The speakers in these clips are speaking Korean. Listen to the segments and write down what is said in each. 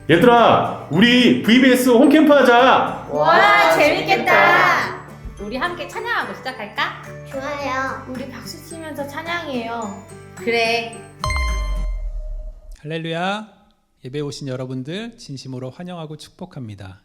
얘들아, 우리 VBS 홈캠프 하자. 와, 재밌겠다. 우리 함께 찬양하고 시작할까? 좋아요. 우리 박수 치면서 찬양해요. 그래. 할렐루야. 예배 오신 여러분들 진심으로 환영하고 축복합니다.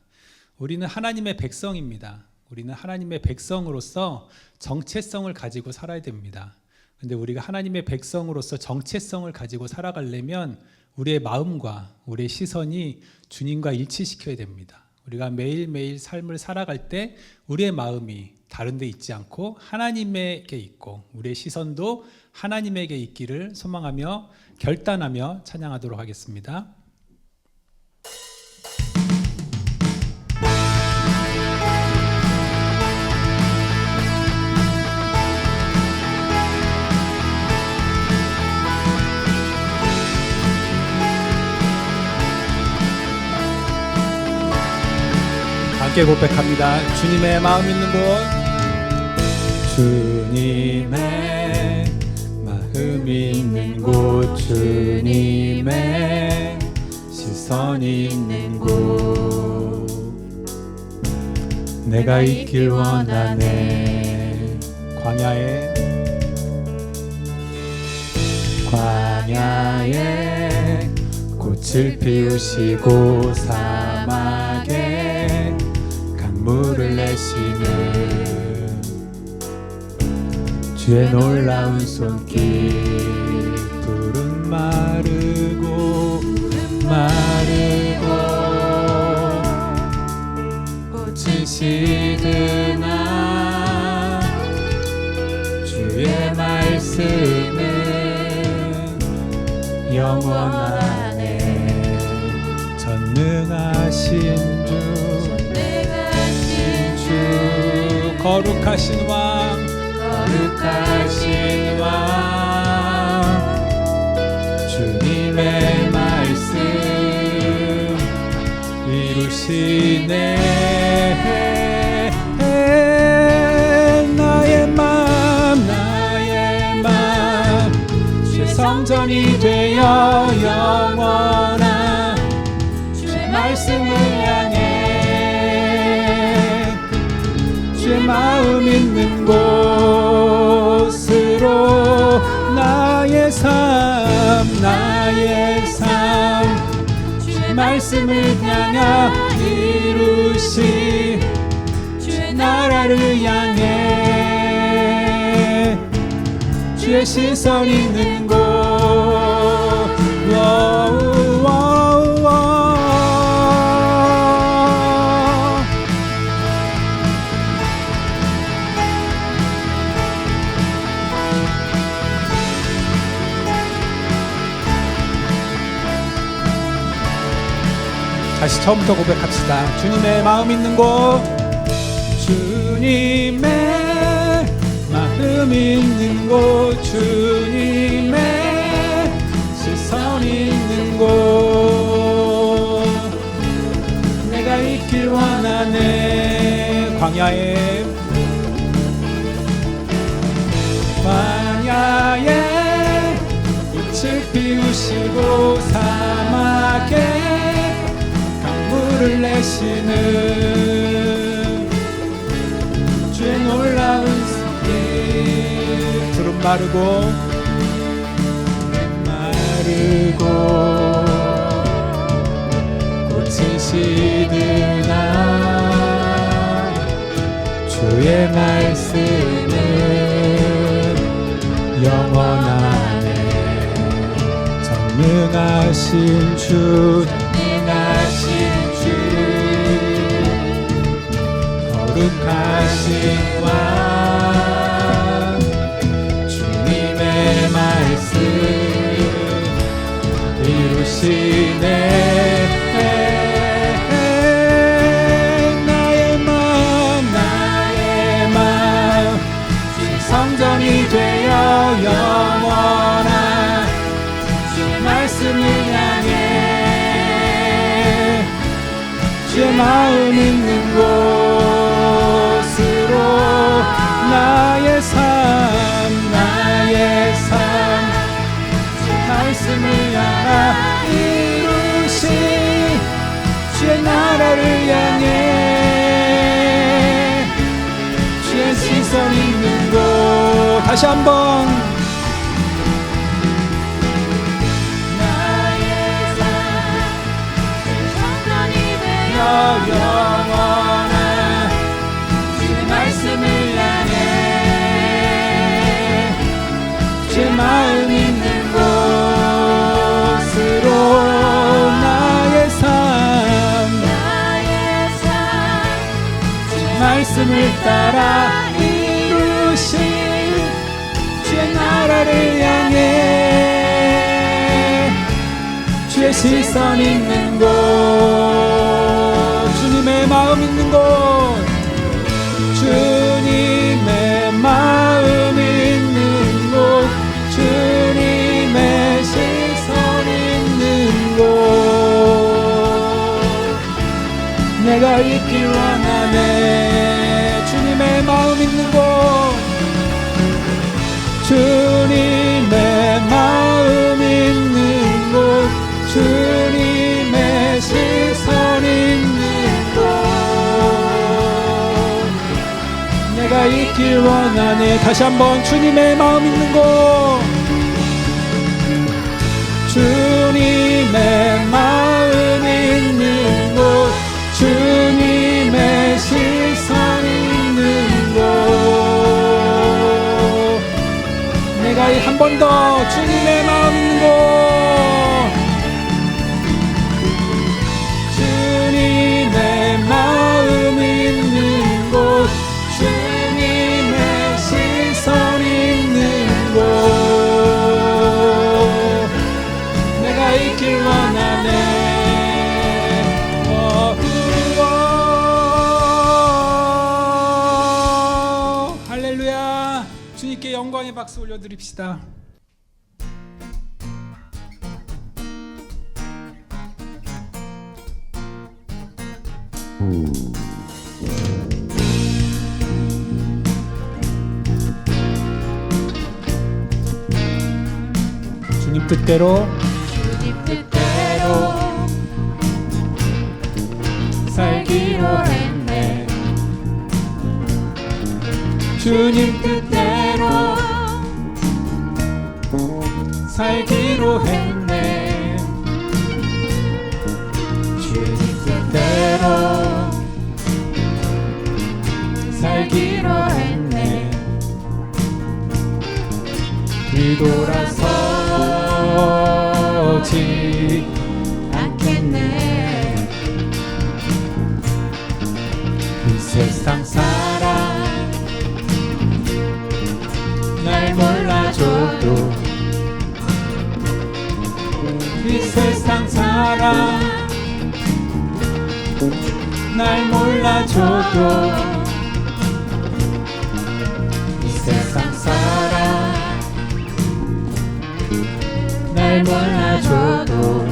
우리는 하나님의 백성입니다. 우리는 하나님의 백성으로서 정체성을 가지고 살아야 됩니다. 근데 우리가 하나님의 백성으로서 정체성을 가지고 살아가려면 우리의 마음과 우리의 시선이 주님과 일치시켜야 됩니다. 우리가 매일매일 삶을 살아갈 때 우리의 마음이 다른 데 있지 않고 하나님에게 있고 우리의 시선도 하나님에게 있기를 소망하며 결단하며 찬양하도록 하겠습니다. 함께 고백합니다. 주님의 마음 있는 곳, 주님의 마음 있는 곳, 주님의 시선 있는 곳, 내가 있길 원하네. 광야에 꽃을 피우시고 사막에 물을 내시는 주의 놀라운 손길, 푸른 마르고 꽃은 시드나 주의 말씀은 영원하네. 전능하신 주 거룩하신 왕 주님의 말씀 이루시네. 나의 맘 주의 성전이 되어 영원한 주의 말씀을 향해 주의 마음 있는 곳으로 나의 삶 주의 말씀을 향하 이루시 주의 나라를 향해 주의 시선 있는 곳. 다시 처음부터 고백합시다. 주님의 마음 있는 곳, 주님의 마음 있는 곳, 주님의 시선 있는 곳, 내가 있길 원하네. 광야에 꽃을 피우시고 사막에 물을 내시는 주의 놀라운 손길, 푸른 마르고 꽃은 시드나 주의 말씀은 영원하네. 전능하신 주 거룩하신 왕 주님의 말씀 이루시네. 나의 맘 주의 성전이 되어 영원한 주의 말씀을 향해 주의 마음 있는 곳으로 나의 삶 주의 말씀을 알아 이루시 다시 한번 나의 삶 성전이 되어 영원한 주의 말씀을 향해 주의 마음 있는 곳으로 나의 삶 주의 말씀을 따라 이루신 주의 나라를 향해 주의 시선 있는 곳 주님의 마음 있는 곳 주님의 마음 있는 곳 주님의 시선 있는 곳 내가 있길 원하네 주님의 마음 있는 곳 주님의 마음 있는 곳 주님의 시선 있는 곳 내가 있길 원하네 다시 한번 주님의 마음 있는 곳 주님의 마음 있는 곳 주님의 시선 있는 곳 내가 한 번 더 주님의 마음 있는 곳 주님의 마음 있는 곳 주님의 시선 있는 곳 내가 있길 원하네 할렐루야 주님께 영광의 박수 올려드립시다. 주님 뜻대로 살기로 했네 주님 뜻대로 살기로 했네 주님 뜻대로 살기로 했네 뒤돌아서지 않겠네 이 세상 사람 날 몰라줘도 이 세상 사람 날 몰라줘도 이 세상 사람 날 몰라줘도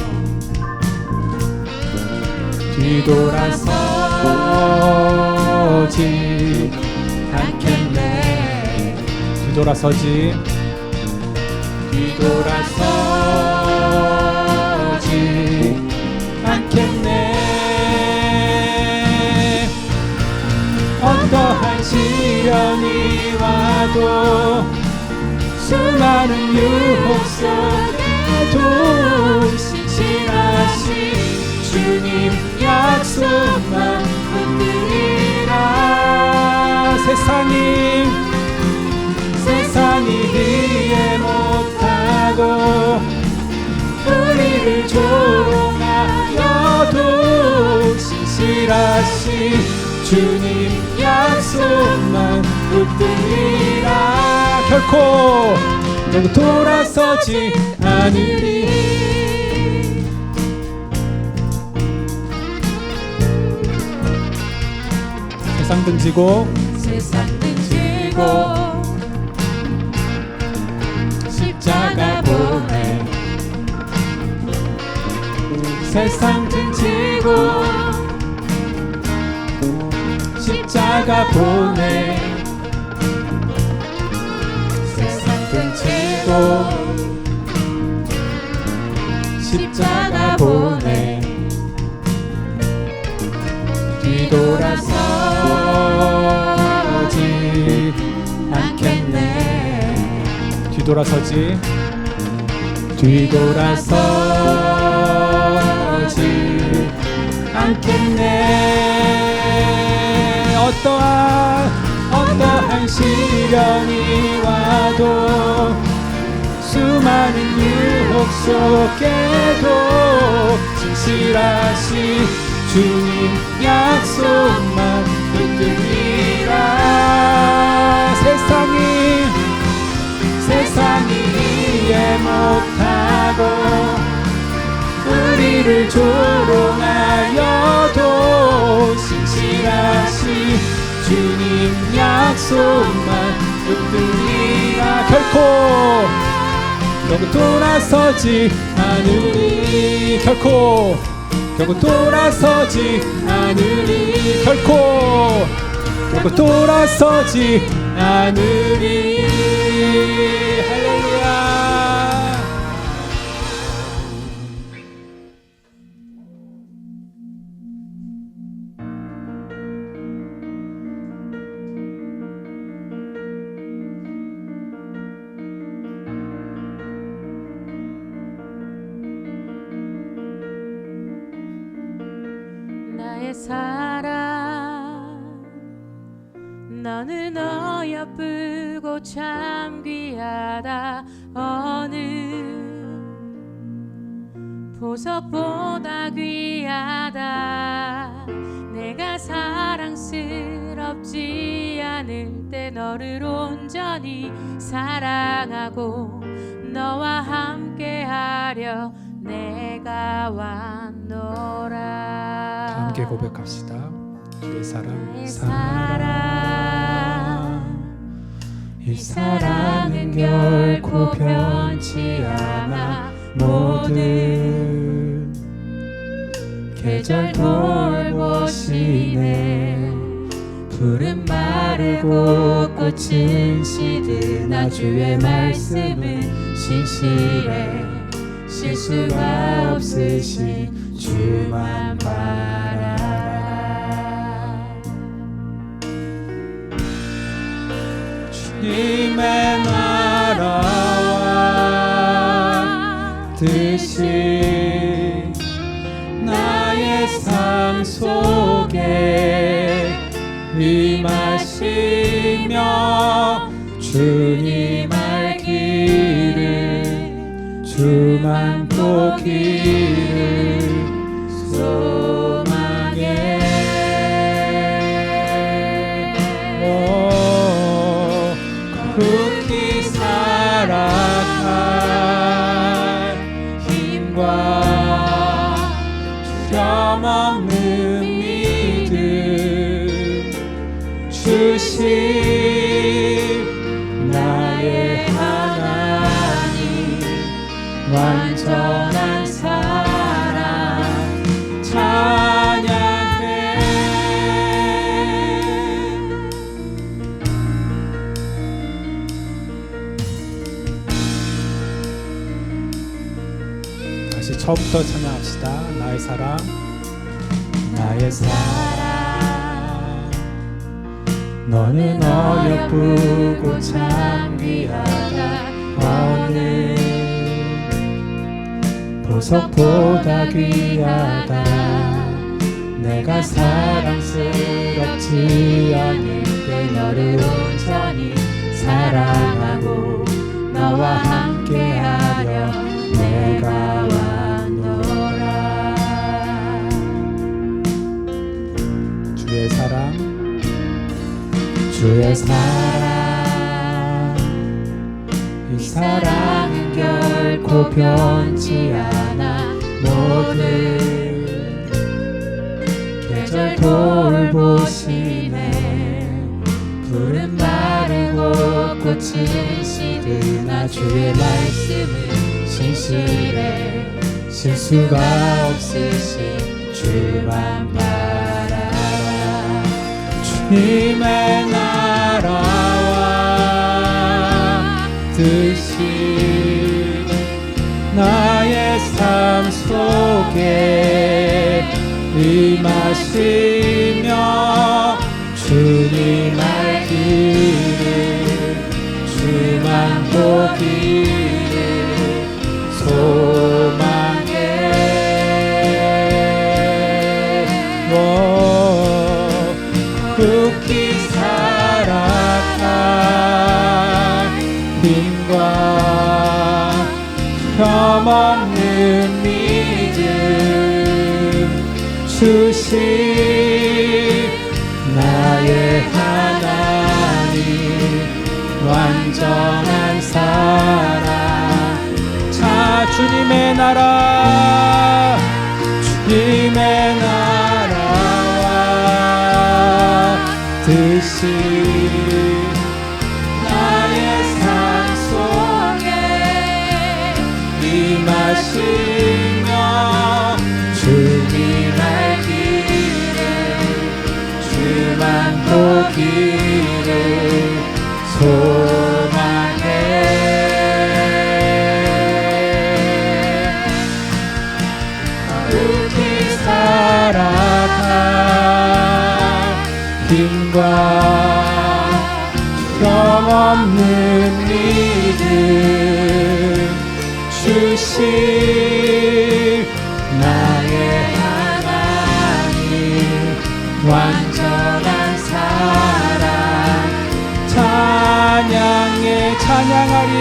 뒤돌아서지 않겠네 뒤돌아서지 않겠네 어떠한 시련이 와도 수많은 유혹 속에도 신실하신 주님 약속만 붙들리라 세상이 이해 못하고 우리를 조롱하여도 신실하신 주님 약속만 붙들리라 결코 돌아서지 않으리 세상 등지고 십자가 보내 세상 등지고 십자가 보내 세상 등지고 십자가 보내 뒤돌아서지 않겠네 뒤돌아서지 않겠네. 어떠한 시련이 와도 수많은 유혹 속에도 진실하신 주님 약속만 붙들리라. 세상이 이해 못하고 우리를 조롱하여도 진실하신 주님 약속만 붙들리라. 결코 돌아서지 않으리. 결코 돌아서지 않으리. 결코 돌아서지 않으리. 할렐루야. 나의 사랑 너는 어여쁘고 참 귀하다. 어느 보석보다 귀하다. 내가 사랑스럽지 않을 때 너를 온전히 사랑하고 너와 함께하려 내가 왔노라. 함께 고백합시다. 주의 사랑, 이 사랑은 결코 변치 않아. 모든 계절 돌보시네. 푸른 마르고 꽃은 시드나 주의 말씀은 신실해. 실수가 없으신 주만 바라라. 주님의 나라와 뜻이 나의 삶 속에 임하시며 주님 알기를 주만 보기를 소망해. 굳게 살아갈 힘과 두려움없는 믿음 주신 나의 하나님. 완전한 사랑 찬양해. 다시 처음부터 찬양합시다. 나의 사랑, 나의 사랑 너는 어여쁘고 참 귀하다. 어느 보석보다 귀하다. 내가 사랑스럽지 않을 때 너를 온전히 사랑하고 너와 함께하려 내가 왔노라. 주의 사랑, 이 사랑은 결코 변치 않아. 모든 계절 돌보시네. 푸른 마르고 꽃은 시드나 주의 말씀은 신실해. 실수가 없으신 주만 바라라. 주님의 나라와 뜻이 나의 삶 속에 임하시며 주님 알기를 주만 주만 보기를 소망해. 굳게 살아갈 힘과 흠없는 믿음 주신 나의 하나님, 완전한 사랑. 자, 주님의 나라, 주님의 나라와 뜻이 나의 삶 속에 임하시며 주님 알 길을 주만 보기를 소망해. 거룩히 살아갈 힘과 흠없는 믿음 주신 나의 하나님, 완전한 사랑. 찬양에 찬양하리,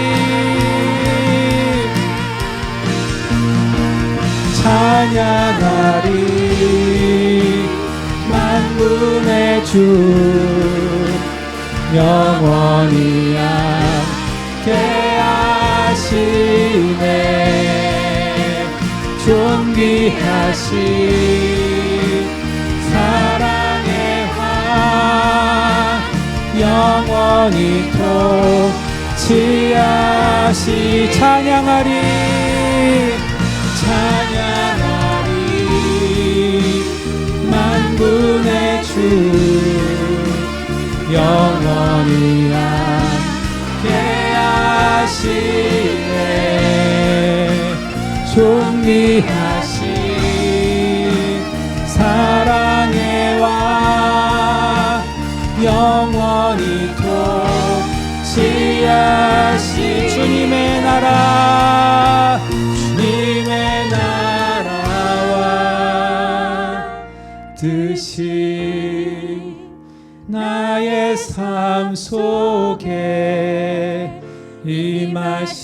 찬양하리. 만군의 주 영원히 함께 하시네. 존귀하신 사랑의 왕, 영원히 통치하시. 찬양하리, 찬양하리. 만군의 주 영원히 함께 하시네. 존귀하신 사랑의 왕, 영원히 통치하시. 주님의 나라, 주님의 나라와 뜻이 나의 삶 속에 임하시며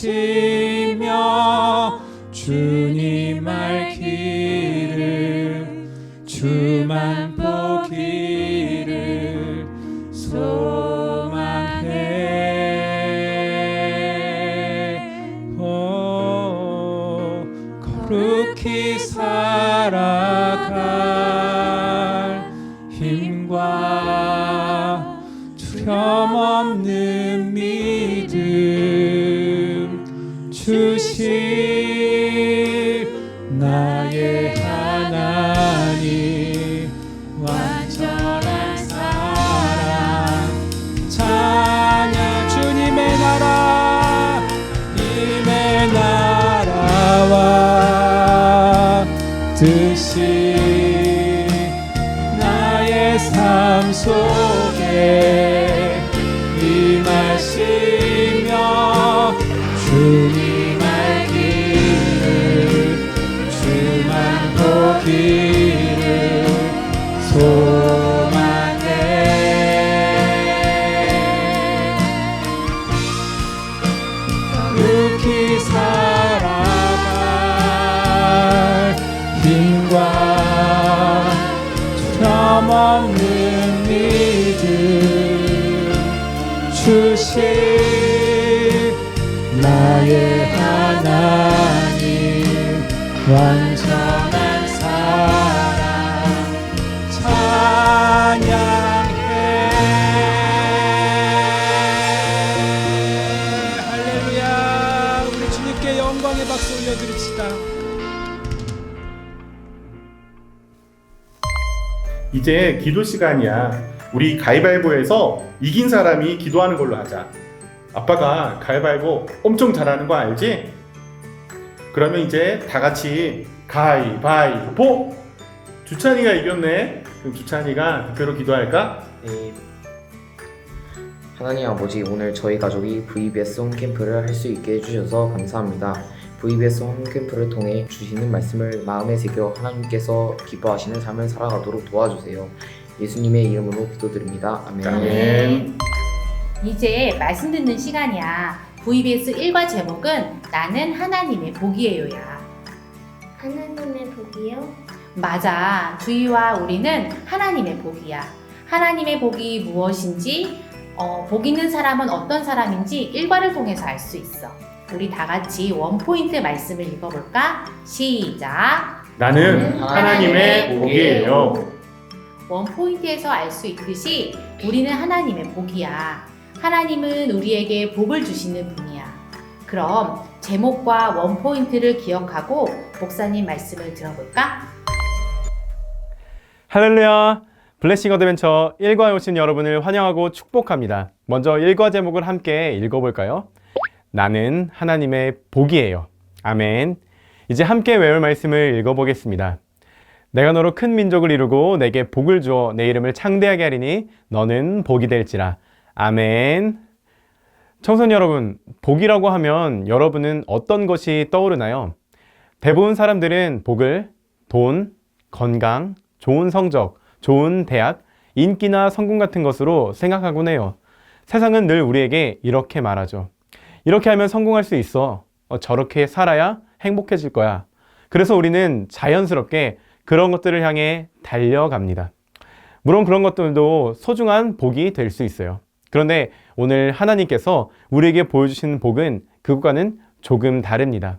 주님 알 길을 주만 보기를 소망해. 거룩히 살아갈 힘과 두려움없는 믿음 주실 나의 하나님, 완전한 사랑. 찬양. 주님의 나라, 님의 나라와 뜻이 나의 삶 속에 임하시며 주님 알 길을 주만 보기를 소망해. 거룩히 살아갈 힘과 두려움없는 믿음 주실 나의 하나님, 완전한 사랑. 찬양해. 할렐루야. 우리 주님께 영광의 박수 올려드립시다. 이제 기도 시간이야. 우리 가위바위보에서 이긴 사람이 기도하는 걸로 하자. 아빠가 가위바위보 엄청 잘하는 거 알지? 그러면 이제 다 같이 가위바위보! 주찬이가 이겼네. 그럼 주찬이가 대표로 기도할까? 네. 하나님 아버지, 오늘 저희 가족이 VBS 홈캠프를 할 수 있게 해주셔서 감사합니다. VBS 홈캠프를 통해 주시는 말씀을 마음에 새겨 하나님께서 기뻐하시는 삶을 살아가도록 도와주세요. 예수님의 이름으로 기도드립니다. 아멘. 아멘. 이제 말씀 듣는 시간이야. VBS 1과 제목은 나는 하나님의 복이에요야. 하나님의 복이요? 맞아. 주희와 우리는 하나님의 복이야. 하나님의 복이 무엇인지, 복 있는 사람은 어떤 사람인지 1과를 통해서 알 수 있어. 우리 다 같이 원포인트 말씀을 읽어볼까? 시작! 나는 하나님의 복이에요. 원포인트에서 알 수 있듯이 우리는 하나님의 복이야. 하나님은 우리에게 복을 주시는 분이야. 그럼 제목과 원포인트를 기억하고 목사님 말씀을 들어볼까? 할렐루야! 블레싱 어드벤처 1과에 오신 여러분을 환영하고 축복합니다. 먼저 1과 제목을 함께 읽어볼까요? 나는 하나님의 복이에요. 아멘. 이제 함께 외울 말씀을 읽어보겠습니다. 내가 너로 큰 민족을 이루고 내게 복을 주어 내 이름을 창대하게 하리니 너는 복이 될지라. 아멘. 청소년 여러분, 복이라고 하면 여러분은 어떤 것이 떠오르나요? 대부분 사람들은 복을 돈, 건강, 좋은 성적, 좋은 대학, 인기나 성공 같은 것으로 생각하곤 해요. 세상은 늘 우리에게 이렇게 말하죠. 이렇게 하면 성공할 수 있어. 저렇게 살아야 행복해질 거야. 그래서 우리는 자연스럽게 그런 것들을 향해 달려갑니다. 물론 그런 것들도 소중한 복이 될 수 있어요. 그런데 오늘 하나님께서 우리에게 보여주시는 복은 그것과는 조금 다릅니다.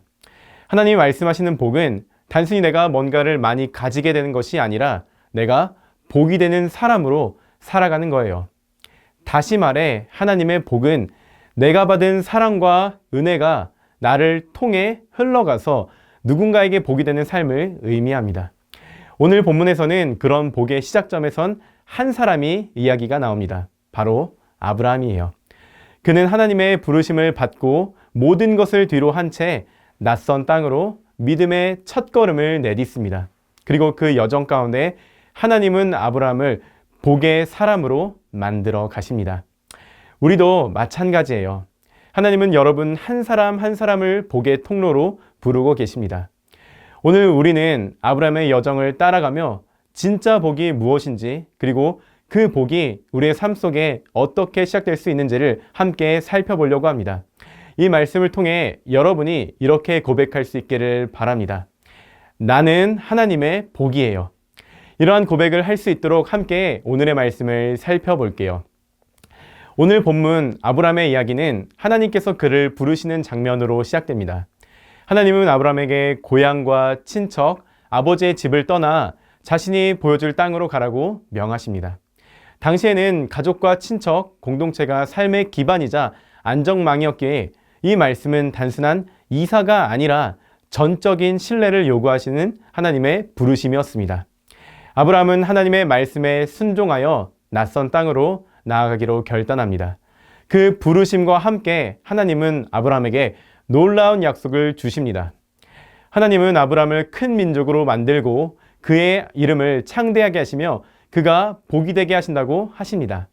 하나님이 말씀하시는 복은 단순히 내가 뭔가를 많이 가지게 되는 것이 아니라 내가 복이 되는 사람으로 살아가는 거예요. 다시 말해 하나님의 복은 내가 받은 사랑과 은혜가 나를 통해 흘러가서 누군가에게 복이 되는 삶을 의미합니다. 오늘 본문에서는 그런 복의 시작점에선 한 사람이 이야기가 나옵니다. 바로 아브라함이에요. 그는 하나님의 부르심을 받고 모든 것을 뒤로 한 채 낯선 땅으로 믿음의 첫걸음을 내딛습니다. 그리고 그 여정 가운데 하나님은 아브라함을 복의 사람으로 만들어 가십니다. 우리도 마찬가지예요. 하나님은 여러분 한 사람 한 사람을 복의 통로로 부르고 계십니다. 오늘 우리는 아브라함의 여정을 따라가며 진짜 복이 무엇인지, 그리고 그 복이 우리의 삶 속에 어떻게 시작될 수 있는지를 함께 살펴보려고 합니다. 이 말씀을 통해 여러분이 이렇게 고백할 수 있기를 바랍니다. 나는 하나님의 복이에요. 이러한 고백을 할 수 있도록 함께 오늘의 말씀을 살펴볼게요. 오늘 본문 아브라함의 이야기는 하나님께서 그를 부르시는 장면으로 시작됩니다. 하나님은 아브라함에게 고향과 친척, 아버지의 집을 떠나 자신이 보여줄 땅으로 가라고 명하십니다. 당시에는 가족과 친척, 공동체가 삶의 기반이자 안정망이었기에 이 말씀은 단순한 이사가 아니라 전적인 신뢰를 요구하시는 하나님의 부르심이었습니다. 아브라함은 하나님의 말씀에 순종하여 낯선 땅으로 나아가기로 결단합니다. 그 부르심과 함께 하나님은 아브라함에게 놀라운 약속을 주십니다. 하나님은 아브라함을 큰 민족으로 만들고 그의 이름을 창대하게 하시며 그가 복이 되게 하신다고 하십니다.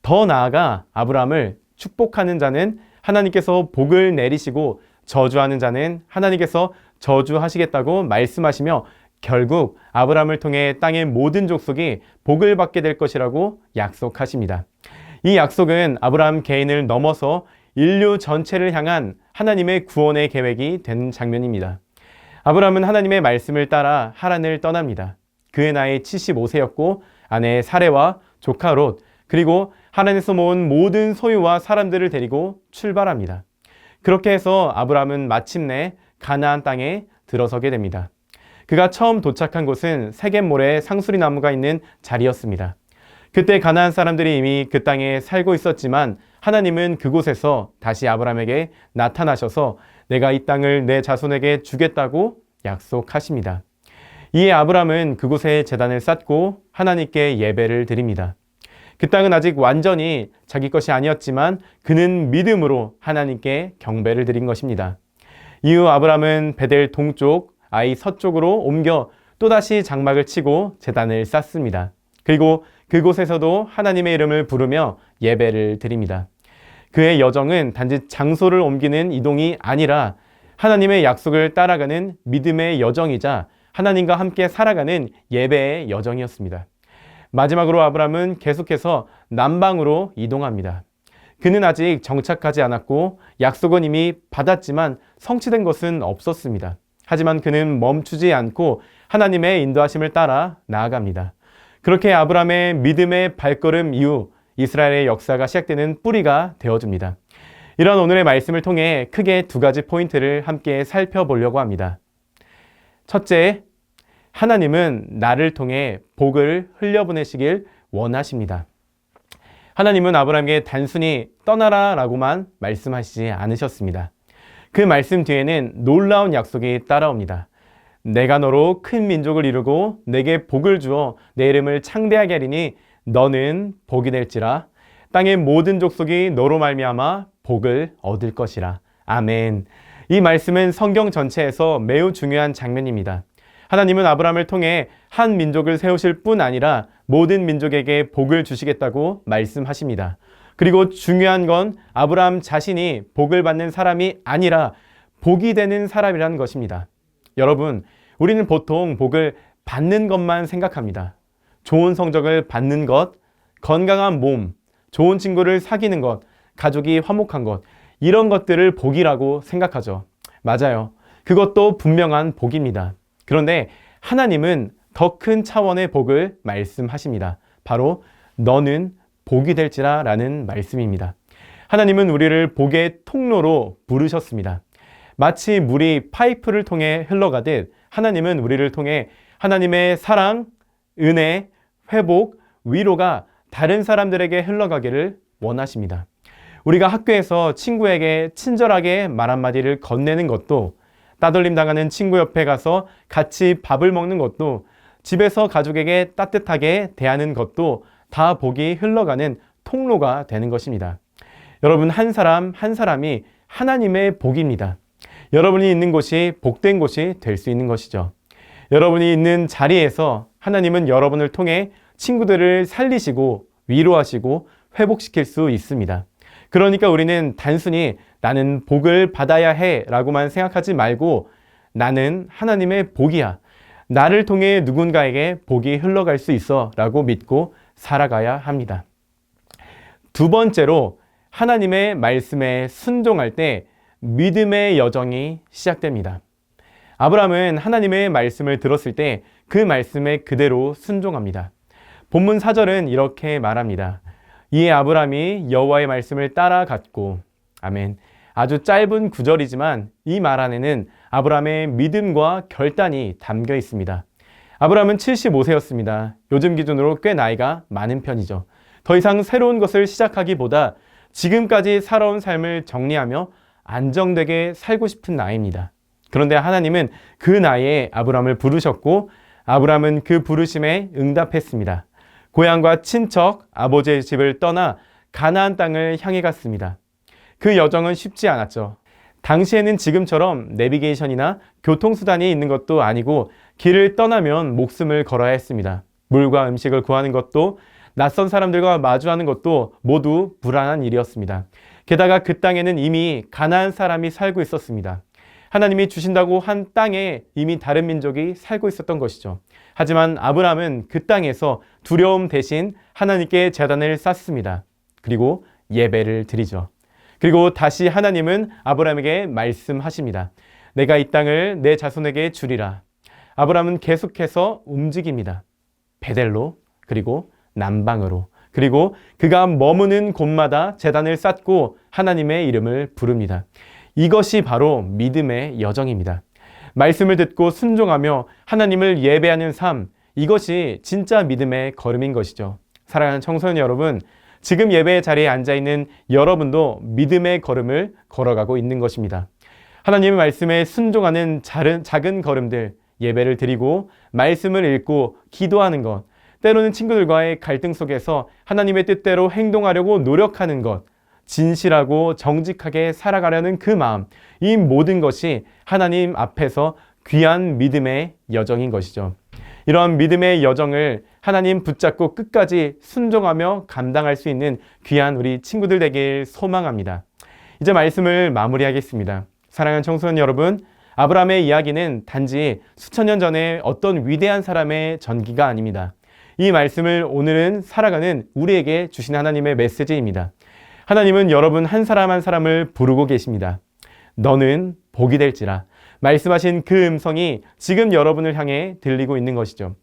더 나아가 아브라함을 축복하는 자는 하나님께서 복을 내리시고 저주하는 자는 하나님께서 저주하시겠다고 말씀하시며 결국 아브라함을 통해 땅의 모든 족속이 복을 받게 될 것이라고 약속하십니다. 이 약속은 아브라함 개인을 넘어서 인류 전체를 향한 하나님의 구원의 계획이 된 장면입니다. 아브라함은 하나님의 말씀을 따라 하란을 떠납니다. 그의 나이 75세였고 아내 사레와 조카 롯, 그리고 하란에서 모은 모든 소유와 사람들을 데리고 출발합니다. 그렇게 해서 아브라함은 마침내 가나안 땅에 들어서게 됩니다. 그가 처음 도착한 곳은 세겜몰에 상수리 나무가 있는 자리였습니다. 그때 가나안 사람들이 이미 그 땅에 살고 있었지만 하나님은 그곳에서 다시 아브라함에게 나타나셔서 내가 이 땅을 내 자손에게 주겠다고 약속하십니다. 이에 아브라함은 그곳에 제단을 쌓고 하나님께 예배를 드립니다. 그 땅은 아직 완전히 자기 것이 아니었지만 그는 믿음으로 하나님께 경배를 드린 것입니다. 이후 아브라함은 베델 동쪽, 아이 서쪽으로 옮겨 또다시 장막을 치고 제단을 쌓습니다. 그리고 그곳에서도 하나님의 이름을 부르며 예배를 드립니다. 그의 여정은 단지 장소를 옮기는 이동이 아니라 하나님의 약속을 따라가는 믿음의 여정이자 하나님과 함께 살아가는 예배의 여정이었습니다. 마지막으로 아브라함은 계속해서 남방으로 이동합니다. 그는 아직 정착하지 않았고 약속은 이미 받았지만 성취된 것은 없었습니다. 하지만 그는 멈추지 않고 하나님의 인도하심을 따라 나아갑니다. 그렇게 아브라함의 믿음의 발걸음 이후 이스라엘의 역사가 시작되는 뿌리가 되어줍니다. 이런 오늘의 말씀을 통해 크게 두 가지 포인트를 함께 살펴보려고 합니다. 첫째, 하나님은 나를 통해 복을 흘려보내시길 원하십니다. 하나님은 아브라함에게 단순히 떠나라 라고만 말씀하시지 않으셨습니다. 그 말씀 뒤에는 놀라운 약속이 따라옵니다. 내가 너로 큰 민족을 이루고 내게 복을 주어 내 이름을 창대하게 하리니 너는 복이 될지라. 땅의 모든 족속이 너로 말미암아 복을 얻을 것이라. 아멘. 이 말씀은 성경 전체에서 매우 중요한 장면입니다. 하나님은 아브라함을 통해 한 민족을 세우실 뿐 아니라 모든 민족에게 복을 주시겠다고 말씀하십니다. 그리고 중요한 건 아브라함 자신이 복을 받는 사람이 아니라 복이 되는 사람이라는 것입니다. 여러분, 우리는 보통 복을 받는 것만 생각합니다. 좋은 성적을 받는 것, 건강한 몸, 좋은 친구를 사귀는 것, 가족이 화목한 것, 이런 것들을 복이라고 생각하죠. 맞아요. 그것도 분명한 복입니다. 그런데 하나님은 더 큰 차원의 복을 말씀하십니다. 바로 너는 복이 될지라 라는 말씀입니다. 하나님은 우리를 복의 통로로 부르셨습니다. 마치 물이 파이프를 통해 흘러가듯 하나님은 우리를 통해 하나님의 사랑, 은혜, 회복, 위로가 다른 사람들에게 흘러가기를 원하십니다. 우리가 학교에서 친구에게 친절하게 말 한마디를 건네는 것도, 따돌림 당하는 친구 옆에 가서 같이 밥을 먹는 것도, 집에서 가족에게 따뜻하게 대하는 것도 다 복이 흘러가는 통로가 되는 것입니다. 여러분, 한 사람 한 사람이 하나님의 복입니다. 여러분이 있는 곳이 복된 곳이 될 수 있는 것이죠. 여러분이 있는 자리에서 하나님은 여러분을 통해 친구들을 살리시고 위로하시고 회복시킬 수 있습니다. 그러니까 우리는 단순히 나는 복을 받아야 해 라고만 생각하지 말고 나는 하나님의 복이야. 나를 통해 누군가에게 복이 흘러갈 수 있어 라고 믿고 살아가야 합니다. 두 번째로 하나님의 말씀에 순종할 때 믿음의 여정이 시작됩니다. 아브라함은 하나님의 말씀을 들었을 때 그 말씀에 그대로 순종합니다. 본문 4절은 이렇게 말합니다. 이에 아브라함이 여호와의 말씀을 따라갔고, 아멘. 아주 짧은 구절이지만 이 말 안에는 아브라함의 믿음과 결단이 담겨 있습니다. 아브라함은 75세였습니다. 요즘 기준으로 꽤 나이가 많은 편이죠. 더 이상 새로운 것을 시작하기보다 지금까지 살아온 삶을 정리하며 안정되게 살고 싶은 나이입니다. 그런데 하나님은 그 나이에 아브라함을 부르셨고 아브라함은 그 부르심에 응답했습니다. 고향과 친척, 아버지의 집을 떠나 가나안 땅을 향해 갔습니다. 그 여정은 쉽지 않았죠. 당시에는 지금처럼 내비게이션이나 교통수단이 있는 것도 아니고 길을 떠나면 목숨을 걸어야 했습니다. 물과 음식을 구하는 것도 낯선 사람들과 마주하는 것도 모두 불안한 일이었습니다. 게다가 그 땅에는 이미 가나안 사람이 살고 있었습니다. 하나님이 주신다고 한 땅에 이미 다른 민족이 살고 있었던 것이죠. 하지만 아브라함은 그 땅에서 두려움 대신 하나님께 제단을 쌓습니다. 그리고 예배를 드리죠. 그리고 다시 하나님은 아브라함에게 말씀하십니다. 내가 이 땅을 내 자손에게 주리라. 아브라함은 계속해서 움직입니다. 베델로, 그리고 남방으로, 그리고 그가 머무는 곳마다 제단을 쌓고 하나님의 이름을 부릅니다. 이것이 바로 믿음의 여정입니다. 말씀을 듣고 순종하며 하나님을 예배하는 삶, 이것이 진짜 믿음의 걸음인 것이죠. 사랑하는 청소년 여러분, 지금 예배의 자리에 앉아있는 여러분도 믿음의 걸음을 걸어가고 있는 것입니다. 하나님의 말씀에 순종하는 작은 걸음들, 예배를 드리고 말씀을 읽고 기도하는 것, 때로는 친구들과의 갈등 속에서 하나님의 뜻대로 행동하려고 노력하는 것, 진실하고 정직하게 살아가려는 그 마음, 이 모든 것이 하나님 앞에서 귀한 믿음의 여정인 것이죠. 이런 믿음의 여정을 하나님 붙잡고 끝까지 순종하며 감당할 수 있는 귀한 우리 친구들 되길 소망합니다. 이제 말씀을 마무리하겠습니다. 사랑하는 청소년 여러분, 아브라함의 이야기는 단지 수천 년 전에 어떤 위대한 사람의 전기가 아닙니다. 이 말씀을 오늘은 살아가는 우리에게 주신 하나님의 메시지입니다. 하나님은 여러분 한 사람 한 사람을 부르고 계십니다. 너는 복이 될지라 말씀하신 그 음성이 지금 여러분을 향해 들리고 있는 것이죠.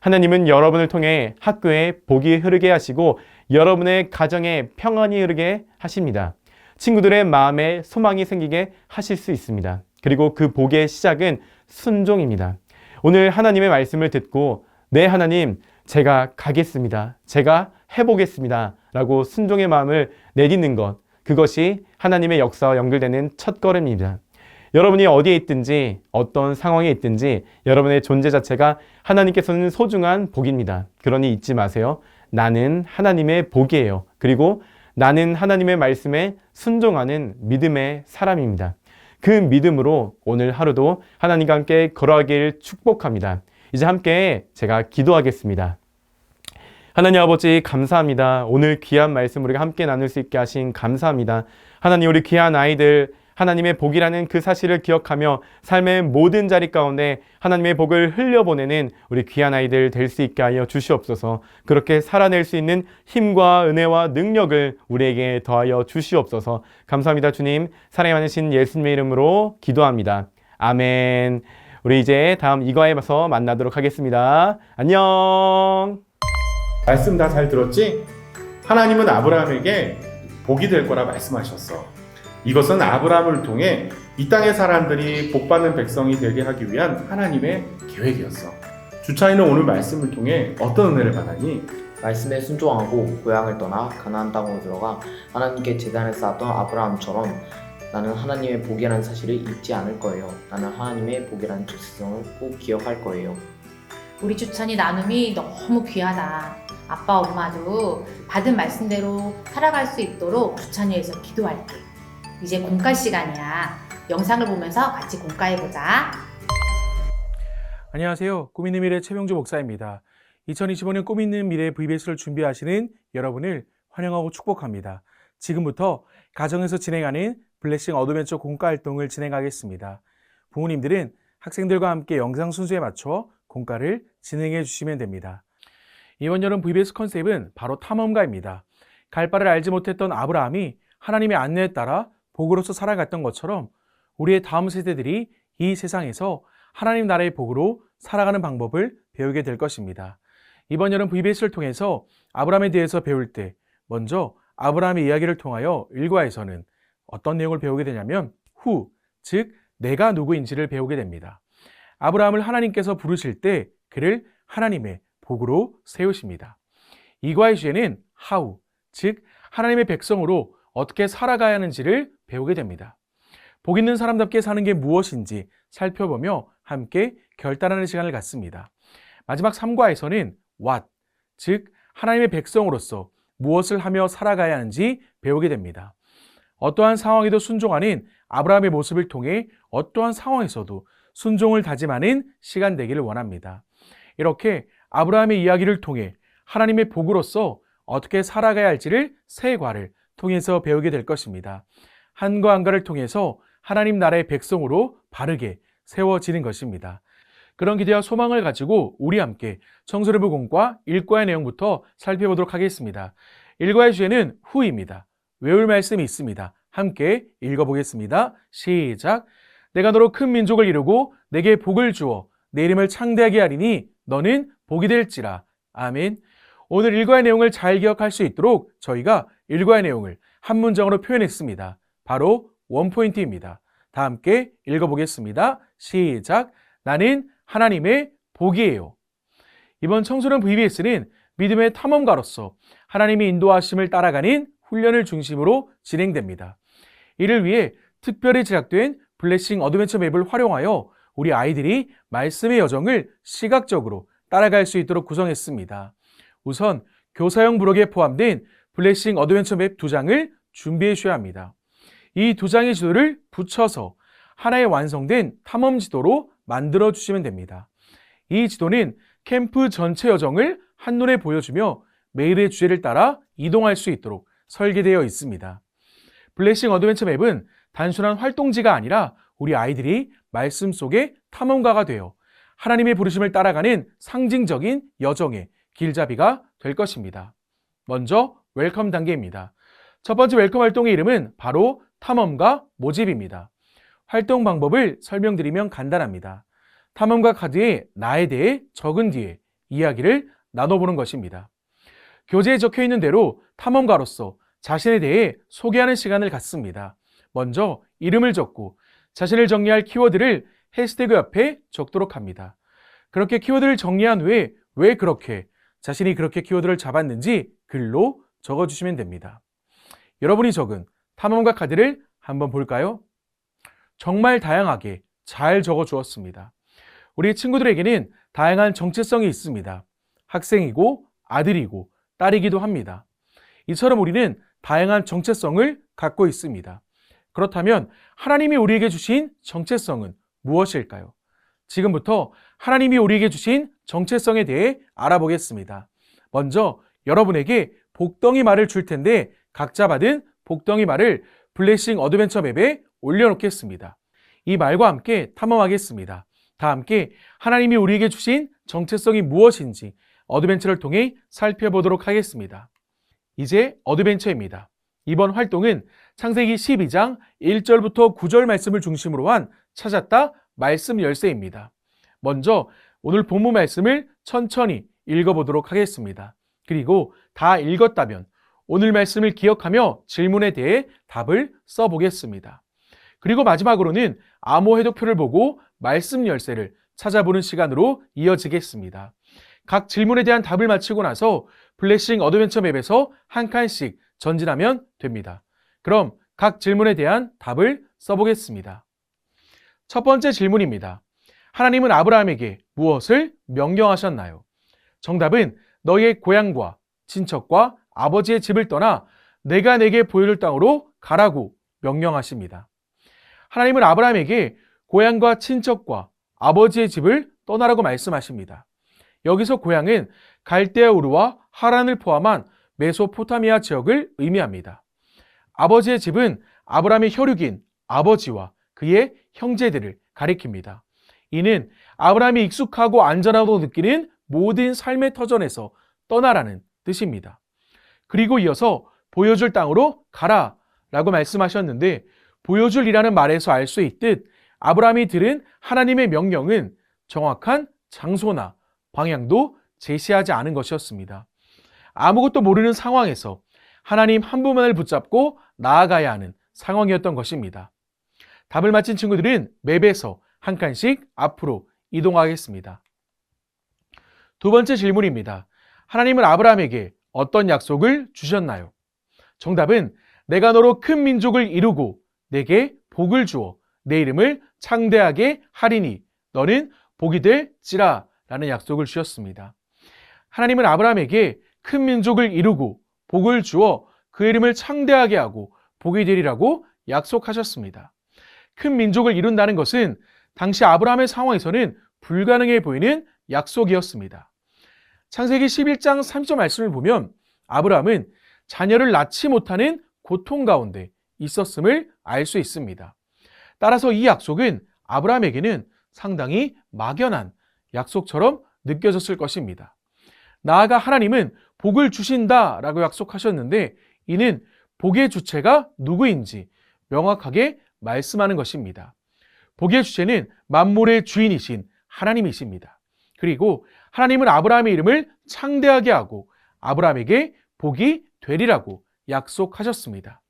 하나님은 여러분을 통해 학교에 복이 흐르게 하시고 여러분의 가정에 평안이 흐르게 하십니다. 친구들의 마음에 소망이 생기게 하실 수 있습니다. 그리고 그 복의 시작은 순종입니다. 오늘 하나님의 말씀을 듣고 네 하나님 제가 가겠습니다. 제가 해보겠습니다. 라고 순종의 마음을 내딛는 것, 그것이 하나님의 역사와 연결되는 첫 걸음입니다. 여러분이 어디에 있든지 어떤 상황에 있든지 여러분의 존재 자체가 하나님께서는 소중한 복입니다. 그러니 잊지 마세요. 나는 하나님의 복이에요. 그리고 나는 하나님의 말씀에 순종하는 믿음의 사람입니다. 그 믿음으로 오늘 하루도 하나님과 함께 걸어가길 축복합니다. 이제 함께 제가 기도하겠습니다. 하나님 아버지 감사합니다. 오늘 귀한 말씀 우리가 함께 나눌 수 있게 하신 감사합니다. 하나님 우리 귀한 아이들 하나님의 복이라는 그 사실을 기억하며 삶의 모든 자리 가운데 하나님의 복을 흘려보내는 우리 귀한 아이들 될 수 있게 하여 주시옵소서. 그렇게 살아낼 수 있는 힘과 은혜와 능력을 우리에게 더하여 주시옵소서. 감사합니다. 주님, 사랑이 많으신 예수님의 이름으로 기도합니다. 아멘. 우리 이제 다음 이과에서 만나도록 하겠습니다. 안녕. 말씀 다 잘 들었지? 하나님은 아브라함에게 복이 될 거라 말씀하셨어. 이것은 아브라함을 통해 이 땅의 사람들이 복받는 백성이 되게 하기 위한 하나님의 계획이었어. 주차이는 오늘 말씀을 통해 어떤 은혜를 받았니? 말씀에 순종하고 고향을 떠나 가나안 땅으로 들어가 하나님께 제단을 쌓았던 아브라함처럼 나는 하나님의 복이라는 사실을 잊지 않을 거예요. 나는 하나님의 복이라는 특성을 꼭 기억할 거예요. 우리 주찬이 나눔이 너무 귀하다. 아빠 엄마도 받은 말씀대로 살아갈 수 있도록 주찬이 위해서 기도할게. 이제 공과 시간이야. 영상을 보면서 같이 공과해보자. 안녕하세요. 꿈 있는 미래 최명주 목사입니다. 2025년 꿈 있는 미래 VBS를 준비하시는 여러분을 환영하고 축복합니다. 지금부터 가정에서 진행하는 블레싱 어드벤처 공과 활동을 진행하겠습니다. 부모님들은 학생들과 함께 영상 순서에 맞춰 공과를 진행해 주시면 됩니다. 이번 여름 VBS 컨셉은 바로 탐험가입니다. 갈 바를 알지 못했던 아브라함이 하나님의 안내에 따라 복으로서 살아갔던 것처럼 우리의 다음 세대들이 이 세상에서 하나님 나라의 복으로 살아가는 방법을 배우게 될 것입니다. 이번 여름 VBS를 통해서 아브라함에 대해서 배울 때 먼저 아브라함의 이야기를 통하여 일과에서는 어떤 내용을 배우게 되냐면 후, 즉 내가 누구인지를 배우게 됩니다. 아브라함을 하나님께서 부르실 때 그를 하나님의 복으로 세우십니다. 이과의 주제는 how, 즉 하나님의 백성으로 어떻게 살아가야 하는지를 배우게 됩니다. 복 있는 사람답게 사는 게 무엇인지 살펴보며 함께 결단하는 시간을 갖습니다. 마지막 3과에서는 what, 즉 하나님의 백성으로서 무엇을 하며 살아가야 하는지 배우게 됩니다. 어떠한 상황에도 순종하는 아브라함의 모습을 통해 어떠한 상황에서도 순종을 다짐하는 시간 되기를 원합니다. 이렇게 아브라함의 이야기를 통해 하나님의 복으로서 어떻게 살아가야 할지를 세 과를 통해서 배우게 될 것입니다. 한과 한과를 통해서 하나님 나라의 백성으로 바르게 세워지는 것입니다. 그런 기대와 소망을 가지고 우리 함께 청소년부 공과 1과의 내용부터 살펴보도록 하겠습니다. 1과의 주제는 후입니다. 외울 말씀이 있습니다. 함께 읽어보겠습니다. 시작. 내가 너로 큰 민족을 이루고 내게 복을 주어 내 이름을 창대하게 하리니 너는 복이 될지라. 아멘. 오늘 1과의 내용을 잘 기억할 수 있도록 저희가 1과의 내용을 한 문장으로 표현했습니다. 바로 원포인트입니다. 다 함께 읽어보겠습니다. 시작. 나는 하나님의 복이에요. 이번 청소년 VBS는 믿음의 탐험가로서 하나님의 인도하심을 따라가는 훈련을 중심으로 진행됩니다. 이를 위해 특별히 제작된 블레싱 어드벤처 맵을 활용하여 우리 아이들이 말씀의 여정을 시각적으로 따라갈 수 있도록 구성했습니다. 우선 교사용 부록에 포함된 블레싱 어드벤처 맵 2장을 준비해 주셔야 합니다. 이 2장의 지도를 붙여서 하나의 완성된 탐험 지도로 만들어 주시면 됩니다. 이 지도는 캠프 전체 여정을 한눈에 보여주며 매일의 주제를 따라 이동할 수 있도록 설계되어 있습니다. 블레싱 어드벤처 맵은 단순한 활동지가 아니라 우리 아이들이 말씀 속의 탐험가가 되어 하나님의 부르심을 따라가는 상징적인 여정의 길잡이가 될 것입니다. 먼저 웰컴 단계입니다. 첫 번째 웰컴 활동의 이름은 바로 탐험가 모집입니다. 활동 방법을 설명드리면 간단합니다. 탐험가 카드에 나에 대해 적은 뒤에 이야기를 나눠보는 것입니다. 교재에 적혀 있는 대로 탐험가로서 자신에 대해 소개하는 시간을 갖습니다. 먼저 이름을 적고 자신을 정리할 키워드를 해시태그 옆에 적도록 합니다. 그렇게 키워드를 정리한 후에 왜 그렇게 자신이 그렇게 키워드를 잡았는지 글로 적어주시면 됩니다. 여러분이 적은 탐험가 카드를 한번 볼까요? 정말 다양하게 잘 적어주었습니다. 우리 친구들에게는 다양한 정체성이 있습니다. 학생이고 아들이고 딸이기도 합니다. 이처럼 우리는 다양한 정체성을 갖고 있습니다. 그렇다면 하나님이 우리에게 주신 정체성은 무엇일까요? 지금부터 하나님이 우리에게 주신 정체성에 대해 알아보겠습니다. 먼저 여러분에게 복덩이 말을 줄 텐데 각자 받은 복덩이 말을 블레싱 어드벤처 맵에 올려놓겠습니다. 이 말과 함께 탐험하겠습니다. 다 함께 하나님이 우리에게 주신 정체성이 무엇인지 어드벤처를 통해 살펴보도록 하겠습니다. 이제 어드벤처입니다. 이번 활동은 창세기 12장 1절부터 9절 말씀을 중심으로 한 찾았다 말씀 열쇠입니다. 먼저 오늘 본문 말씀을 천천히 읽어보도록 하겠습니다. 그리고 다 읽었다면 오늘 말씀을 기억하며 질문에 대해 답을 써보겠습니다. 그리고 마지막으로는 암호 해독표를 보고 말씀 열쇠를 찾아보는 시간으로 이어지겠습니다. 각 질문에 대한 답을 마치고 나서 블레싱 어드벤처 맵에서 한 칸씩 전진하면 됩니다. 그럼 각 질문에 대한 답을 써보겠습니다. 첫 번째 질문입니다. 하나님은 아브라함에게 무엇을 명령하셨나요? 정답은 너의 고향과 친척과 아버지의 집을 떠나 내가 내게 보여줄 땅으로 가라고 명령하십니다. 하나님은 아브라함에게 고향과 친척과 아버지의 집을 떠나라고 말씀하십니다. 여기서 고향은 갈대아 우르와 하란을 포함한 메소포타미아 지역을 의미합니다. 아버지의 집은 아브라함의 혈육인 아버지와 그의 형제들을 가리킵니다. 이는 아브라함이 익숙하고 안전하다고 느끼는 모든 삶의 터전에서 떠나라는 뜻입니다. 그리고 이어서 보여줄 땅으로 가라 라고 말씀하셨는데 보여줄이라는 말에서 알 수 있듯 아브라함이 들은 하나님의 명령은 정확한 장소나 방향도 제시하지 않은 것이었습니다. 아무것도 모르는 상황에서 하나님 한 분만을 붙잡고 나아가야 하는 상황이었던 것입니다. 답을 맞힌 친구들은 맵에서 한 칸씩 앞으로 이동하겠습니다. 두 번째 질문입니다. 하나님은 아브라함에게 어떤 약속을 주셨나요? 정답은 내가 너로 큰 민족을 이루고 내게 복을 주어 내 이름을 창대하게 하리니 너는 복이 될지라 라는 약속을 주셨습니다. 하나님은 아브라함에게 큰 민족을 이루고 복을 주어 그 이름을 창대하게 하고 복이 되리라고 약속하셨습니다. 큰 민족을 이룬다는 것은 당시 아브라함의 상황에서는 불가능해 보이는 약속이었습니다. 창세기 11장 30절 말씀을 보면 아브라함은 자녀를 낳지 못하는 고통 가운데 있었음을 알 수 있습니다. 따라서 이 약속은 아브라함에게는 상당히 막연한 약속처럼 느껴졌을 것입니다. 나아가 하나님은 복을 주신다라고 약속하셨는데 이는 복의 주체가 누구인지 명확하게 말씀하는 것입니다. 복의 주체는 만물의 주인이신 하나님이십니다. 그리고 하나님은 아브라함의 이름을 창대하게 하고 아브라함에게 복이 되리라고 약속하셨습니다.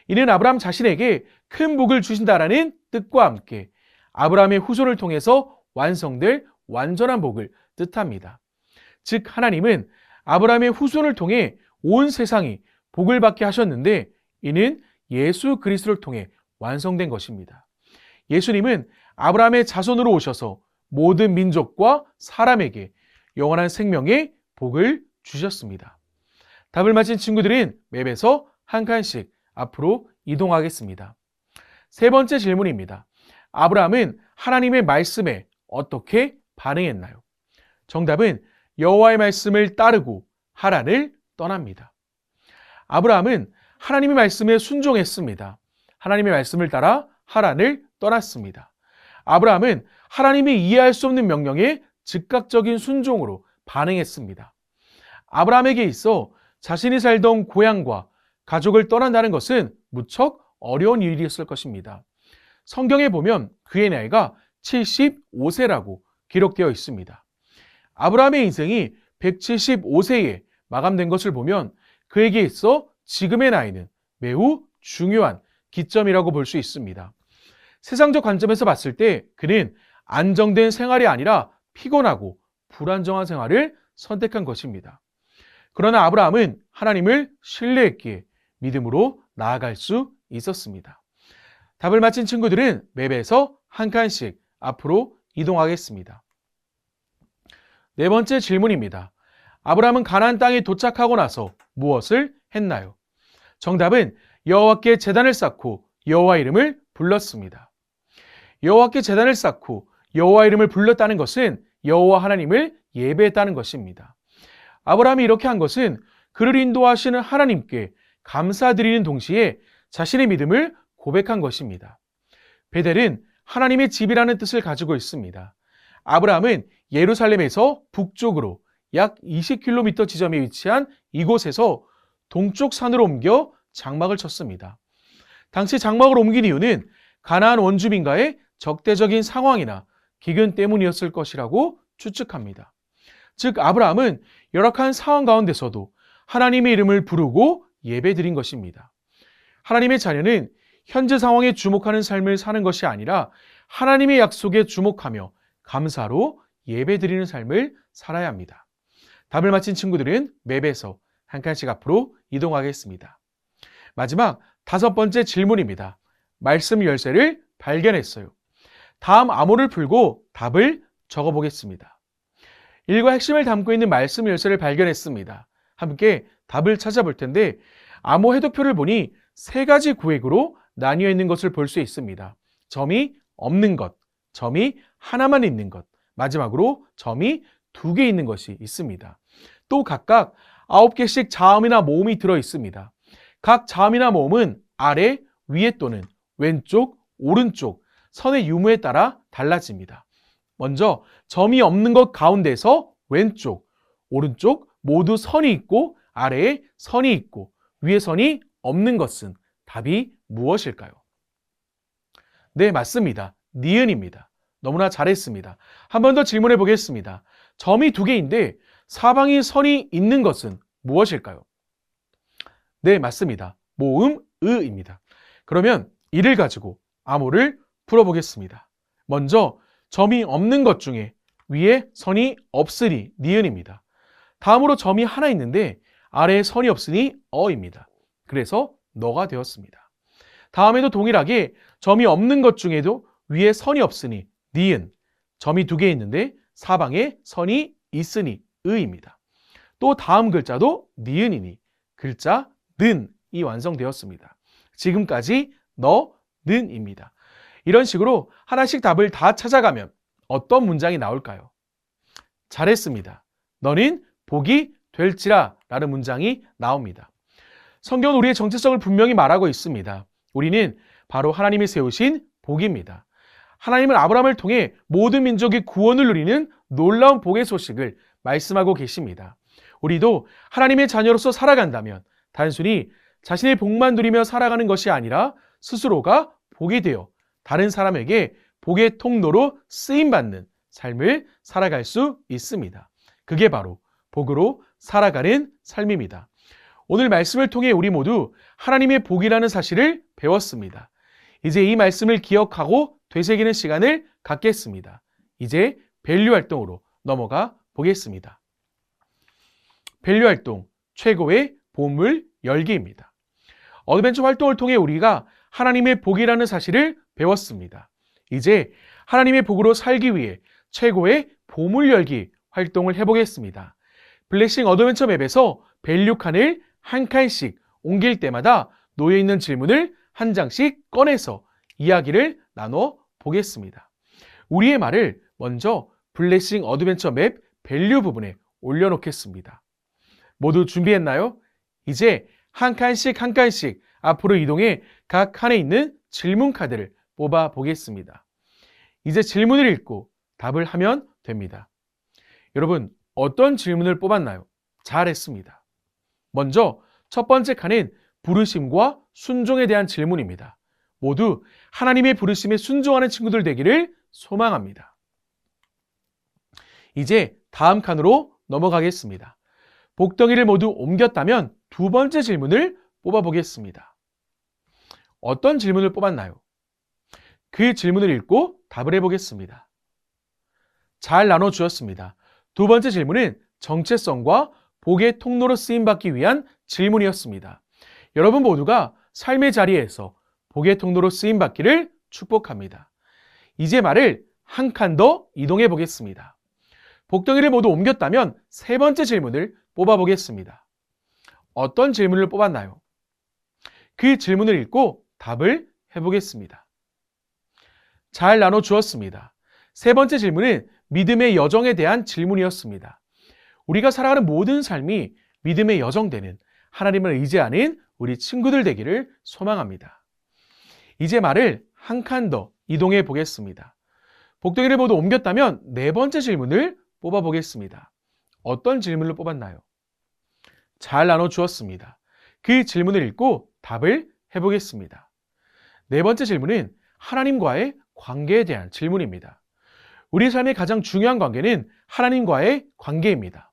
이는 아브라함 자신에게 큰 복을 주신다라는 뜻과 함께 아브라함의 후손을 통해서 완성될 완전한 복을 뜻합니다. 즉 하나님은 아브라함의 후손을 통해 온 세상이 복을 받게 하셨는데 이는 예수 그리스도를 통해 완성된 것입니다. 예수님은 아브라함의 자손으로 오셔서 모든 민족과 사람에게 영원한 생명의 복을 주셨습니다. 답을 맞힌 친구들은 맵에서 한 칸씩 앞으로 이동하겠습니다. 세 번째 질문입니다. 아브라함은 하나님의 말씀에 어떻게 반응했나요? 정답은 여호와의 말씀을 따르고 하란을 떠납니다. 아브라함은 하나님의 말씀에 순종했습니다. 하나님의 말씀을 따라 하란을 떠났습니다. 아브라함은 하나님이 이해할 수 없는 명령에 즉각적인 순종으로 반응했습니다. 아브라함에게 있어 자신이 살던 고향과 가족을 떠난다는 것은 무척 어려운 일이었을 것입니다. 성경에 보면 그의 나이가 75세라고 기록되어 있습니다. 아브라함의 인생이 175세에 마감된 것을 보면 그에게 있어 지금의 나이는 매우 중요한 기점이라고 볼 수 있습니다. 세상적 관점에서 봤을 때 그는 안정된 생활이 아니라 피곤하고 불안정한 생활을 선택한 것입니다. 그러나 아브라함은 하나님을 신뢰했기에 믿음으로 나아갈 수 있었습니다. 답을 맞힌 친구들은 맵에서 한 칸씩 앞으로 이동하겠습니다. 네 번째 질문입니다. 아브라함은 가나안 땅에 도착하고 나서 무엇을 했나요? 정답은 여호와께 제단을 쌓고 여호와 이름을 불렀습니다. 여호와께 제단을 쌓고 여호와 이름을 불렀다는 것은 여호와 하나님을 예배했다는 것입니다. 아브라함이 이렇게 한 것은 그를 인도하시는 하나님께 감사드리는 동시에 자신의 믿음을 고백한 것입니다. 베델은 하나님의 집이라는 뜻을 가지고 있습니다. 아브라함은 예루살렘에서 북쪽으로 약 20km 지점에 위치한 이곳에서 동쪽 산으로 옮겨 장막을 쳤습니다. 당시 장막을 옮긴 이유는 가나안 원주민과의 적대적인 상황이나 기근 때문이었을 것이라고 추측합니다. 즉 아브라함은 열악한 상황 가운데서도 하나님의 이름을 부르고 예배드린 것입니다. 하나님의 자녀는 현재 상황에 주목하는 삶을 사는 것이 아니라 하나님의 약속에 주목하며 감사로 예배드리는 삶을 살아야 합니다. 답을 맞힌 친구들은 맵에서 한 칸씩 앞으로 이동하겠습니다. 마지막 다섯 번째 질문입니다. 말씀 열쇠를 발견했어요. 다음 암호를 풀고 답을 적어보겠습니다. 일과 핵심을 담고 있는 말씀 열쇠를 발견했습니다. 함께 답을 찾아볼 텐데 암호 해독표를 보니 세 가지 구획으로 나뉘어 있는 것을 볼 수 있습니다. 점이 없는 것, 점이 하나만 있는 것, 마지막으로 점이 2개 있는 것이 있습니다. 또 각각 9개씩 자음이나 모음이 들어 있습니다. 각 자음이나 모음은 아래, 위에 또는 왼쪽, 오른쪽, 선의 유무에 따라 달라집니다. 먼저 점이 없는 것 가운데서 왼쪽, 오른쪽 모두 선이 있고 아래에 선이 있고 위에 선이 없는 것은 답이 무엇일까요? 네, 맞습니다. 니은입니다. 너무나 잘했습니다. 한 번 더 질문해 보겠습니다. 점이 2개인데 사방이 선이 있는 것은 무엇일까요? 네, 맞습니다. 모음 으입니다. 그러면 이를 가지고 암호를 풀어보겠습니다. 먼저 점이 없는 것 중에 위에 선이 없으니 니은입니다. 다음으로 점이 하나 있는데 아래에 선이 없으니 어입니다. 그래서 너가 되었습니다. 다음에도 동일하게 점이 없는 것 중에도 위에 선이 없으니 니은, 점이 2개 있는데 사방에 선이 있으니 의입니다. 또 다음 글자도 니은이니 글자 는이 완성되었습니다. 지금까지 너는입니다. 이런 식으로 하나씩 답을 다 찾아가면 어떤 문장이 나올까요? 잘했습니다. 너는 복이 될지라 라는 문장이 나옵니다. 성경은 우리의 정체성을 분명히 말하고 있습니다. 우리는 바로 하나님이 세우신 복입니다. 하나님은 아브라함을 통해 모든 민족이 구원을 누리는 놀라운 복의 소식을 말씀하고 계십니다. 우리도 하나님의 자녀로서 살아간다면 단순히 자신의 복만 누리며 살아가는 것이 아니라 스스로가 복이 되어 다른 사람에게 복의 통로로 쓰임받는 삶을 살아갈 수 있습니다. 그게 바로 복으로 살아가는 삶입니다. 오늘 말씀을 통해 우리 모두 하나님의 복이라는 사실을 배웠습니다. 이제 이 말씀을 기억하고 되새기는 시간을 갖겠습니다. 이제 밸류 활동으로 넘어가 보겠습니다. 밸류 활동, 최고의 보물 열기입니다. 어드벤처 활동을 통해 우리가 하나님의 복이라는 사실을 배웠습니다. 이제 하나님의 복으로 살기 위해 최고의 보물 열기 활동을 해보겠습니다. 블레싱 어드벤처 맵에서 밸류 칸을 한 칸씩 옮길 때마다 놓여있는 질문을 한 장씩 꺼내서 이야기를 나눠 보겠습니다. 우리의 말을 먼저 블레싱 어드벤처 맵 밸류 부분에 올려놓겠습니다. 모두 준비했나요? 이제 한 칸씩 한 칸씩 앞으로 이동해 각 칸에 있는 질문 카드를 뽑아 보겠습니다. 이제 질문을 읽고 답을 하면 됩니다. 여러분, 어떤 질문을 뽑았나요? 잘했습니다. 먼저 첫 번째 칸은 부르심과 순종에 대한 질문입니다. 모두 하나님의 부르심에 순종하는 친구들 되기를 소망합니다. 이제 다음 칸으로 넘어가겠습니다. 복덩이를 모두 옮겼다면 두 번째 질문을 뽑아보겠습니다. 어떤 질문을 뽑았나요? 그 질문을 읽고 답을 해보겠습니다. 잘 나눠주었습니다. 두 번째 질문은 정체성과 복의 통로로 쓰임받기 위한 질문이었습니다. 여러분 모두가 삶의 자리에서 복의 통로로 쓰임받기를 축복합니다. 이제 말을 한 칸 더 이동해 보겠습니다. 복덩이를 모두 옮겼다면 세 번째 질문을 뽑아보겠습니다. 어떤 질문을 뽑았나요? 그 질문을 읽고 답을 해보겠습니다. 잘 나눠주었습니다. 세 번째 질문은 믿음의 여정에 대한 질문이었습니다. 우리가 살아가는 모든 삶이 믿음의 여정되는 하나님을 의지하는 우리 친구들 되기를 소망합니다. 이제 말을 한 칸 더 이동해 보겠습니다. 복덩이를 모두 옮겼다면 네 번째 질문을 뽑아보겠습니다. 어떤 질문을 뽑았나요? 잘 나눠주었습니다. 그 질문을 읽고 답을 해보겠습니다. 네 번째 질문은 하나님과의 관계에 대한 질문입니다. 우리 삶의 가장 중요한 관계는 하나님과의 관계입니다.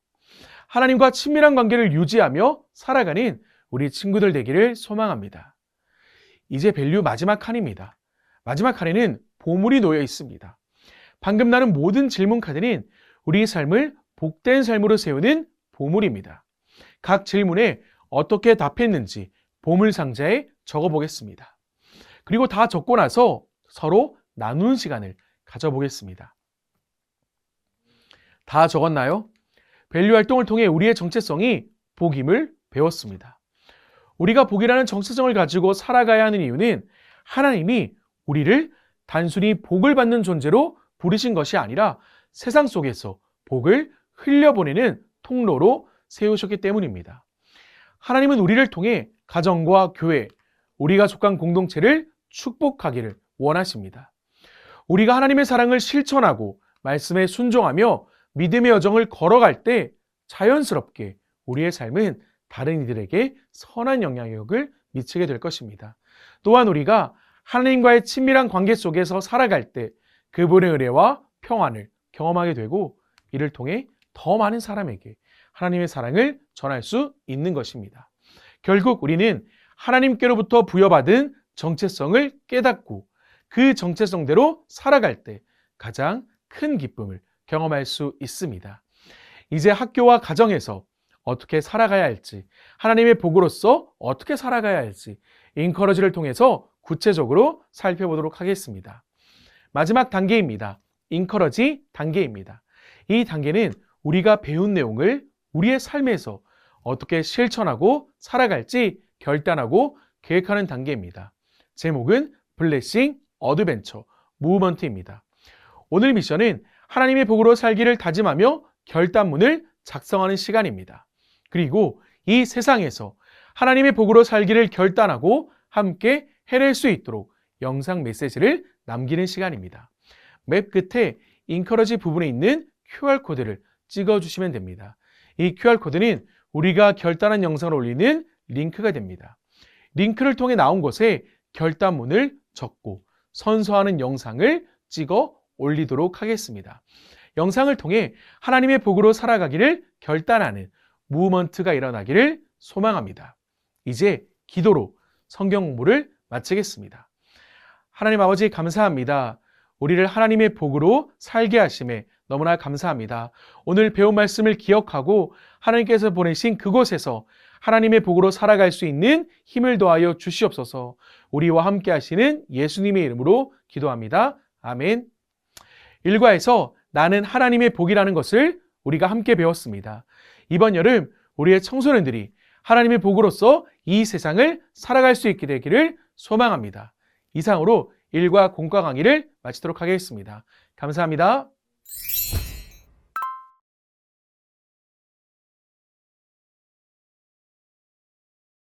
하나님과 친밀한 관계를 유지하며 살아가는 우리 친구들 되기를 소망합니다. 이제 밸류 마지막 칸입니다. 마지막 칸에는 보물이 놓여 있습니다. 방금 나눈 모든 질문 카드는 우리 삶을 복된 삶으로 세우는 보물입니다. 각 질문에 어떻게 답했는지 보물 상자에 적어 보겠습니다. 그리고 다 적고 나서 서로 나누는 시간을 가져보겠습니다. 다 적었나요? 밸류 활동을 통해 우리의 정체성이 복임을 배웠습니다. 우리가 복이라는 정체성을 가지고 살아가야 하는 이유는 하나님이 우리를 단순히 복을 받는 존재로 부르신 것이 아니라 세상 속에서 복을 흘려보내는 통로로 세우셨기 때문입니다. 하나님은 우리를 통해 가정과 교회, 우리가 속한 공동체를 축복하기를 원하십니다. 우리가 하나님의 사랑을 실천하고 말씀에 순종하며 믿음의 여정을 걸어갈 때 자연스럽게 우리의 삶은 다른 이들에게 선한 영향력을 미치게 될 것입니다. 또한 우리가 하나님과의 친밀한 관계 속에서 살아갈 때 그분의 은혜와 평안을 경험하게 되고 이를 통해 더 많은 사람에게 하나님의 사랑을 전할 수 있는 것입니다. 결국 우리는 하나님께로부터 부여받은 정체성을 깨닫고 그 정체성대로 살아갈 때 가장 큰 기쁨을 경험할 수 있습니다. 이제 학교와 가정에서 어떻게 살아가야 할지, 하나님의 복으로서 어떻게 살아가야 할지 인커러지를 통해서 구체적으로 살펴보도록 하겠습니다. 마지막 단계입니다. 인커러지 단계입니다. 이 단계는 우리가 배운 내용을 우리의 삶에서 어떻게 실천하고 살아갈지 결단하고 계획하는 단계입니다. 제목은 블레싱 어드벤처 무브먼트입니다. 오늘 미션은 하나님의 복으로 살기를 다짐하며 결단문을 작성하는 시간입니다. 그리고 이 세상에서 하나님의 복으로 살기를 결단하고 함께 해낼 수 있도록 영상 메시지를 남기는 시간입니다. 맵 끝에 인커러지 부분에 있는 QR코드를 찍어주시면 됩니다. 이 QR코드는 우리가 결단한 영상을 올리는 링크가 됩니다. 링크를 통해 나온 곳에 결단문을 적고 선서하는 영상을 찍어 올리도록 하겠습니다. 영상을 통해 하나님의 복으로 살아가기를 결단하는 무브먼트가 일어나기를 소망합니다. 이제 기도로 성경 공부를 마치겠습니다. 하나님 아버지 감사합니다. 우리를 하나님의 복으로 살게 하심에 너무나 감사합니다. 오늘 배운 말씀을 기억하고 하나님께서 보내신 그곳에서 하나님의 복으로 살아갈 수 있는 힘을 더하여 주시옵소서. 우리와 함께 하시는 예수님의 이름으로 기도합니다. 아멘. 일과에서 나는 하나님의 복이라는 것을 우리가 함께 배웠습니다. 이번 여름 우리의 청소년들이 하나님의 복으로서 이 세상을 살아갈 수 있게 되기를 소망합니다. 이상으로 일과 공과 강의를 마치도록 하겠습니다. 감사합니다.